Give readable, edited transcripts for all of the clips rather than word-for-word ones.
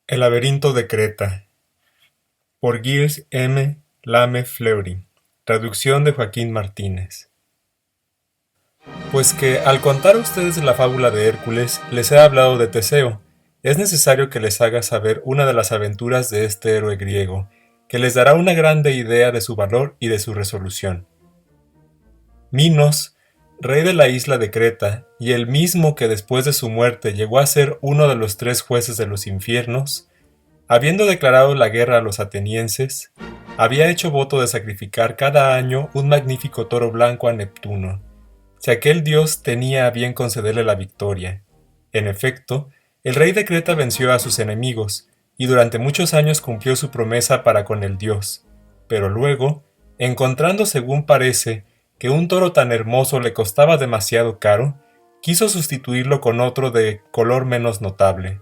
El laberinto de Creta, por Gilles M. Lame Fleury, traducción de Joaquín Martínez. Pues que al contar a ustedes la fábula de Hércules, les he hablado de Teseo, es necesario que les haga saber una de las aventuras de este héroe griego, que les dará una grande idea de su valor y de su resolución. Minos, rey de la isla de Creta, y el mismo que después de su muerte llegó a ser uno de los 3 jueces de los infiernos, habiendo declarado la guerra a los atenienses, había hecho voto de sacrificar cada año un magnífico toro blanco a Neptuno, si aquel dios tenía a bien concederle la victoria. En efecto, el rey de Creta venció a sus enemigos, y durante muchos años cumplió su promesa para con el dios. Pero luego, encontrando según parece que un toro tan hermoso le costaba demasiado caro, quiso sustituirlo con otro de color menos notable.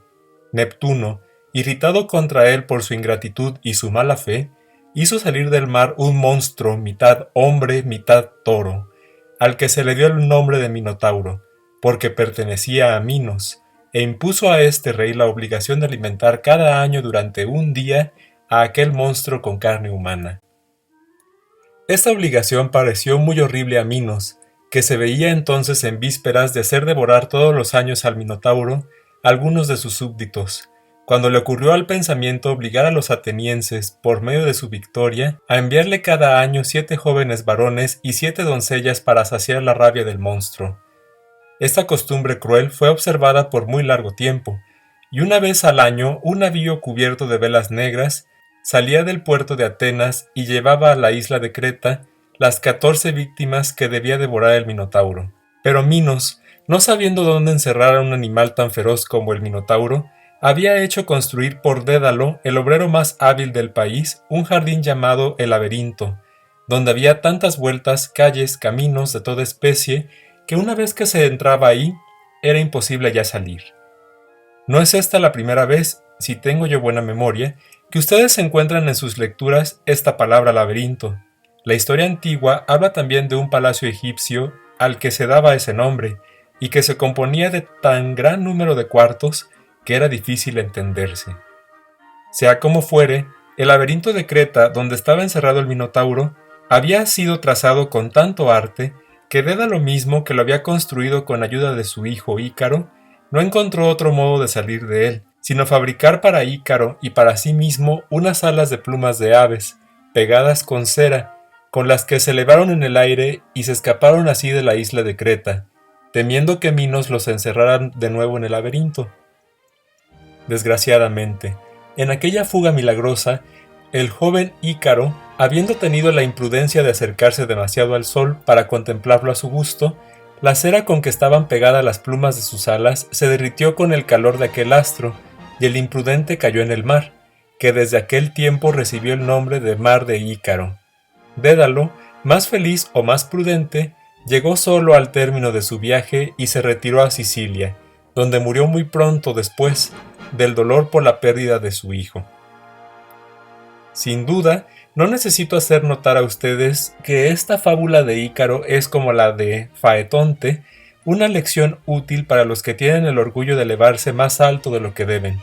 Neptuno, irritado contra él por su ingratitud y su mala fe, hizo salir del mar un monstruo mitad hombre, mitad toro, al que se le dio el nombre de Minotauro, porque pertenecía a Minos, e impuso a este rey la obligación de alimentar cada año durante un día a aquel monstruo con carne humana. Esta obligación pareció muy horrible a Minos, que se veía entonces en vísperas de hacer devorar todos los años al Minotauro algunos de sus súbditos, cuando le ocurrió al pensamiento obligar a los atenienses, por medio de su victoria, a enviarle cada año 7 jóvenes varones y 7 doncellas para saciar la rabia del monstruo. Esta costumbre cruel fue observada por muy largo tiempo, y una vez al año un navío cubierto de velas negras salía del puerto de Atenas y llevaba a la isla de Creta las 14 víctimas que debía devorar el Minotauro. Pero Minos, no sabiendo dónde encerrar a un animal tan feroz como el Minotauro, había hecho construir por Dédalo, el obrero más hábil del país, un jardín llamado el Laberinto, donde había tantas vueltas, calles, caminos de toda especie, que una vez que se entraba ahí, era imposible ya salir. No es esta la primera vez, si tengo yo buena memoria, que ustedes encuentran en sus lecturas esta palabra laberinto. La historia antigua habla también de un palacio egipcio al que se daba ese nombre, y que se componía de tan gran número de cuartos que era difícil entenderse. Sea como fuere, el laberinto de Creta, donde estaba encerrado el Minotauro, había sido trazado con tanto arte que Dédalo mismo, que lo había construido con ayuda de su hijo Ícaro, no encontró otro modo de salir de él, sino fabricar para Ícaro y para sí mismo unas alas de plumas de aves, pegadas con cera, con las que se elevaron en el aire y se escaparon así de la isla de Creta, temiendo que Minos los encerraran de nuevo en el laberinto. Desgraciadamente, en aquella fuga milagrosa, el joven Ícaro, habiendo tenido la imprudencia de acercarse demasiado al sol para contemplarlo a su gusto, la cera con que estaban pegadas las plumas de sus alas se derritió con el calor de aquel astro, y el imprudente cayó en el mar, que desde aquel tiempo recibió el nombre de Mar de Ícaro. Dédalo, más feliz o más prudente, llegó solo al término de su viaje y se retiró a Sicilia, donde murió muy pronto después, del dolor por la pérdida de su hijo. Sin duda, no necesito hacer notar a ustedes que esta fábula de Ícaro es como la de Faetonte, una lección útil para los que tienen el orgullo de elevarse más alto de lo que deben.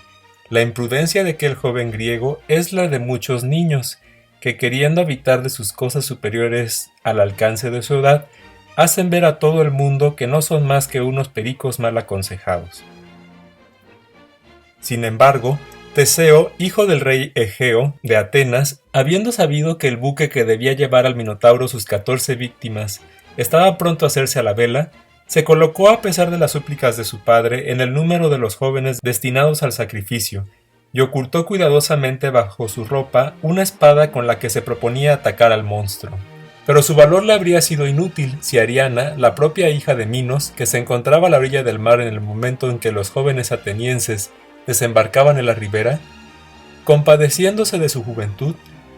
La imprudencia de aquel joven griego es la de muchos niños, que queriendo habitar de sus cosas superiores al alcance de su edad, hacen ver a todo el mundo que no son más que unos pericos mal aconsejados. Sin embargo, Teseo, hijo del rey Egeo de Atenas, habiendo sabido que el buque que debía llevar al Minotauro sus 14 víctimas estaba pronto a hacerse a la vela, se colocó a pesar de las súplicas de su padre en el número de los jóvenes destinados al sacrificio, y ocultó cuidadosamente bajo su ropa una espada con la que se proponía atacar al monstruo. Pero su valor le habría sido inútil si Ariana, la propia hija de Minos, que se encontraba a la orilla del mar en el momento en que los jóvenes atenienses desembarcaban en la ribera, compadeciéndose de su juventud,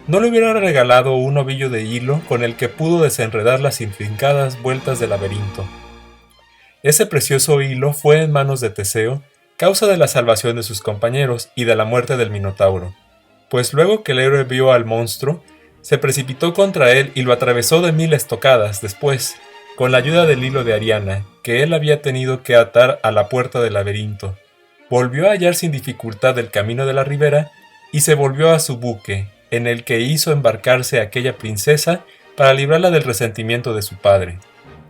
no le hubiera regalado un ovillo de hilo con el que pudo desenredar las intrincadas vueltas del laberinto. Ese precioso hilo fue en manos de Teseo, causa de la salvación de sus compañeros y de la muerte del Minotauro, pues luego que el héroe vio al monstruo, se precipitó contra él y lo atravesó de 1000 estocadas después, con la ayuda del hilo de Ariana, que él había tenido que atar a la puerta del laberinto. volvió a hallar sin dificultad el camino de la ribera y se volvió a su buque, en el que hizo embarcarse a aquella princesa para librarla del resentimiento de su padre.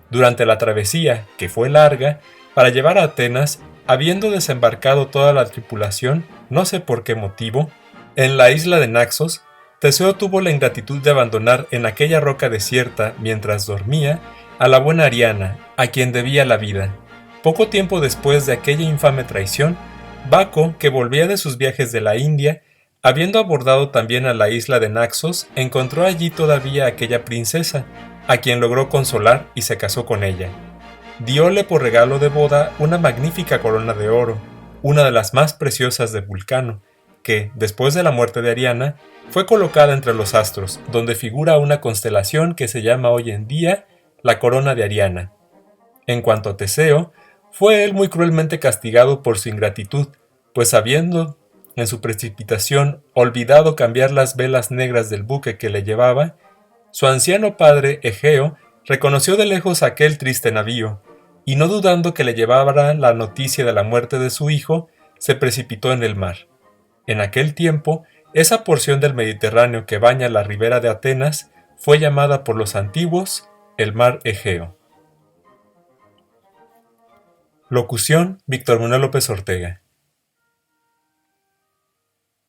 Durante la travesía, que fue larga, para llevar a Atenas, habiendo desembarcado toda la tripulación, no sé por qué motivo, en la isla de Naxos, Teseo tuvo la ingratitud de abandonar en aquella roca desierta, mientras dormía, a la buena Ariana, a quien debía la vida. Poco tiempo después de aquella infame traición, Baco, que volvía de sus viajes de la India, habiendo abordado también a la isla de Naxos, encontró allí todavía a aquella princesa, a quien logró consolar y se casó con ella. Dióle por regalo de boda una magnífica corona de oro, una de las más preciosas de Vulcano, que, después de la muerte de Ariana, fue colocada entre los astros, donde figura una constelación que se llama hoy en día la corona de Ariana. En cuanto a Teseo, fue él muy cruelmente castigado por su ingratitud, pues habiendo, en su precipitación, olvidado cambiar las velas negras del buque que le llevaba, su anciano padre, Egeo, reconoció de lejos aquel triste navío, y no dudando que le llevara la noticia de la muerte de su hijo, se precipitó en el mar. En aquel tiempo, esa porción del Mediterráneo que baña la ribera de Atenas fue llamada por los antiguos el mar Egeo. Locución: Víctor Manuel López Ortega.